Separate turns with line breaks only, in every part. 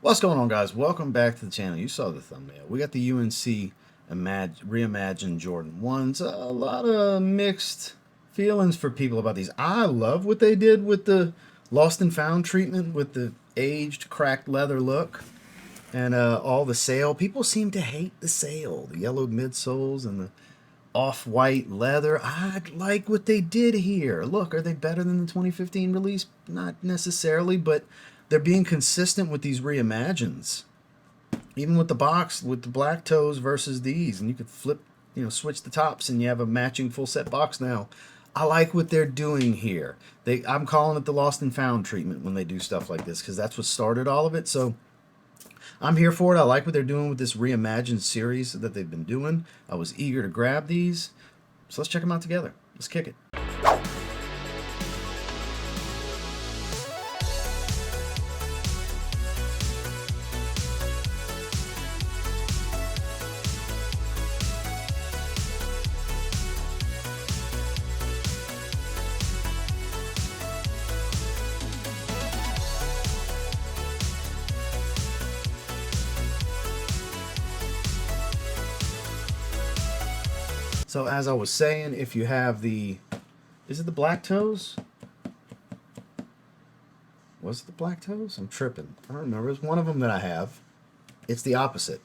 What's going on, guys? Welcome back to the channel. You saw the thumbnail. We got the UNC Reimagined Jordan 1s. A lot of mixed feelings for people about these. I love what they did with the lost and found treatment with the aged, cracked leather look and all the sail. People seem to hate the sail, the yellowed midsoles and the off-white leather. I like what they did here. Look, are they better than the 2015 release? Not necessarily, but they're being consistent with these reimagines. Even with the box, with the black toes versus these, and you could flip, switch the tops, and you have a matching full set box now. I like what they're doing here. I'm calling it the lost and found treatment when they do stuff like this, because that's what started all of it. So I'm here for it. I like what they're doing with this reimagined series that they've been doing. I was eager to grab these. So let's check them out together. Let's kick it. So as I was saying, if you have is it the black toes? Was it the black toes? I'm tripping. I don't remember. It's one of them that I have. It's the opposite.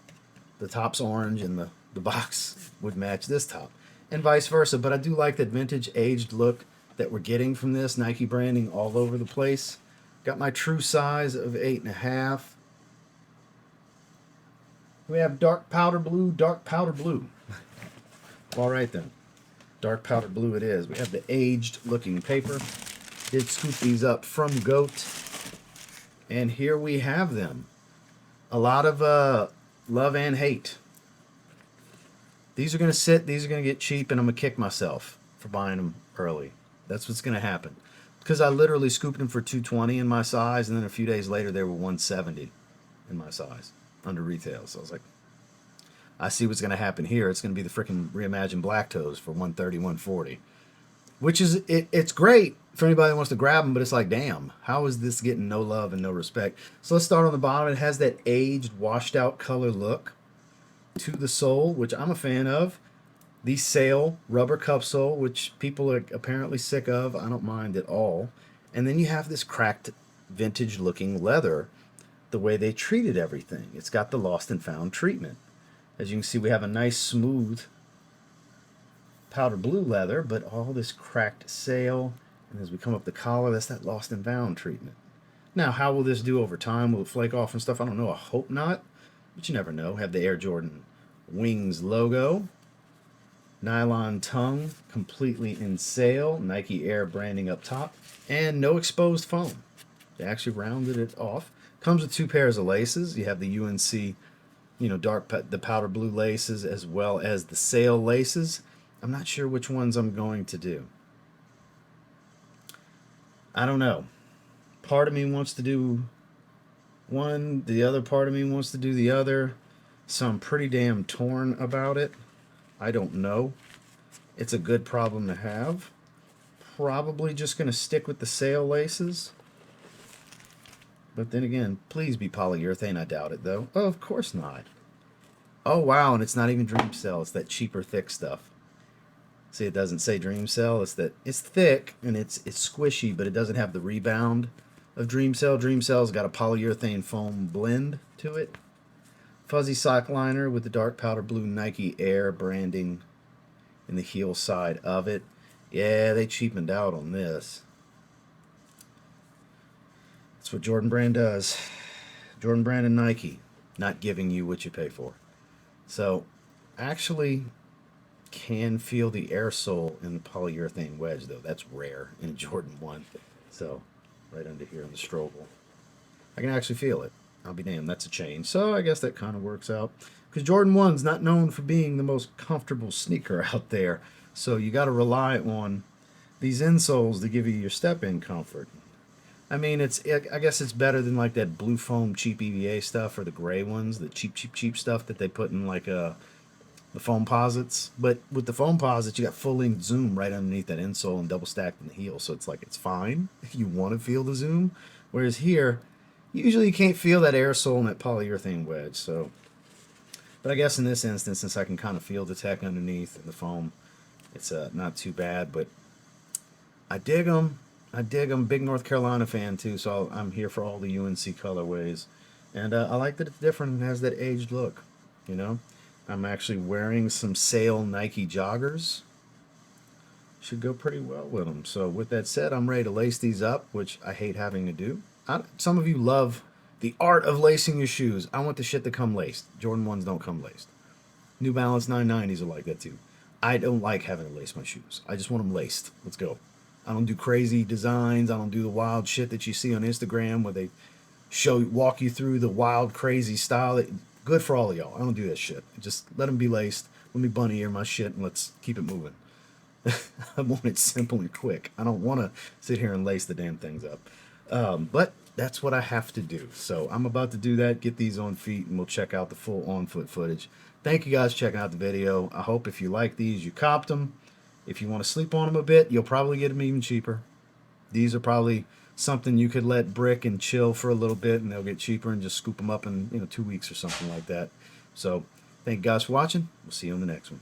The top's orange and the box would match this top. And vice versa. But I do like that vintage aged look that we're getting from this. Nike branding all over the place. Got my true size of 8.5. We have dark powder blue, dark powder blue. All right then, dark powder blue it is. We have the aged looking paper. Did scoop these up from Goat. And here we have them. A lot of love and hate. These are going to sit, these are going to get cheap, and I'm going to kick myself for buying them early. That's what's going to happen. Because I literally scooped them for $220 in my size, and then a few days later they were $170 in my size under retail. So I was like, I see what's going to happen here. It's going to be the freaking reimagined black toes for $130, $140, which is it's great for anybody that wants to grab them. But it's like, damn, how is this getting no love and no respect? So let's start on the bottom. It has that aged, washed out color look to the sole, which I'm a fan of. The sail rubber cup sole, which people are apparently sick of. I don't mind at all. And then you have this cracked, vintage looking leather. The way they treated everything, it's got the lost and found treatment. As you can see, we have a nice smooth powder blue leather, but all this cracked sail. And as we come up the collar, that's that lost and found treatment. Now, how will this do over time? Will it flake off and stuff? I don't know. I hope not, but you never know. Have the Air Jordan Wings logo. Nylon tongue, completely in sail. Nike Air branding up top. And no exposed foam. They actually rounded it off. Comes with 2 pairs of laces. You have the UNC the powder blue laces as well as the sail laces. I'm not sure which ones I'm going to do. I don't know. Part of me wants to do one, the other part of me wants to do the other. So I'm pretty damn torn about it. I don't know. It's a good problem to have. Probably just going to stick with the sail laces. But then again, please be polyurethane. I doubt it, though. Oh, of course not. Oh, wow, and it's not even Dream Cell. It's that cheaper, thick stuff. See, it doesn't say Dream Cell. It's thick, and it's squishy, but it doesn't have the rebound of Dream Cell. Dream Cell's got a polyurethane foam blend to it. Fuzzy sock liner with the dark powder blue Nike Air branding in the heel side of it. Yeah, they cheapened out on this. That's what Jordan Brand does. Jordan Brand and Nike, not giving you what you pay for. So, actually can feel the air sole in the polyurethane wedge, though. That's rare in a Jordan 1. So, right under here in the strobel. I can actually feel it. I'll be damned, that's a change. So, I guess that kind of works out. Because Jordan 1's not known for being the most comfortable sneaker out there. So, you got to rely on these insoles to give you your step-in comfort. I mean, I guess it's better than like that blue foam cheap EVA stuff or the gray ones, the cheap stuff that they put in like the foam posits. But with the foam posits, you got full length zoom right underneath that insole and double stacked in the heel, so it's like it's fine if you want to feel the zoom. Whereas here, Usually you can't feel that aerosol in that polyurethane wedge. So, but I guess in this instance, since I can kind of feel the tech underneath and the foam, it's not too bad. But I dig them. I dig them. Big North Carolina fan too, so I'm here for all the UNC colorways. And I like that it's different and has that aged look. You know, I'm actually wearing some sale Nike joggers. Should go pretty well with them. So with that said, I'm ready to lace these up, which I hate having to do. Some of you love the art of lacing your shoes. I want the shit to come laced. Jordan 1s don't come laced. New Balance 990s are like that too. I don't like having to lace my shoes. I just want them laced. Let's go. I don't do crazy designs. I don't do the wild shit that you see on Instagram where they walk you through the wild, crazy style. Good for all of y'all. I don't do that shit. Just let them be laced. Let me bunny ear my shit and let's keep it moving. I want it simple and quick. I don't want to sit here and lace the damn things up. But that's what I have to do. So I'm about to do that, get these on feet, and we'll check out the full on-foot footage. Thank you guys for checking out the video. I hope if you like these, you copped them. If you want to sleep on them a bit, you'll probably get them even cheaper. These are probably something you could let brick and chill for a little bit, and they'll get cheaper, and just scoop them up in 2 weeks or something like that. So thank you guys for watching. We'll see you on the next one.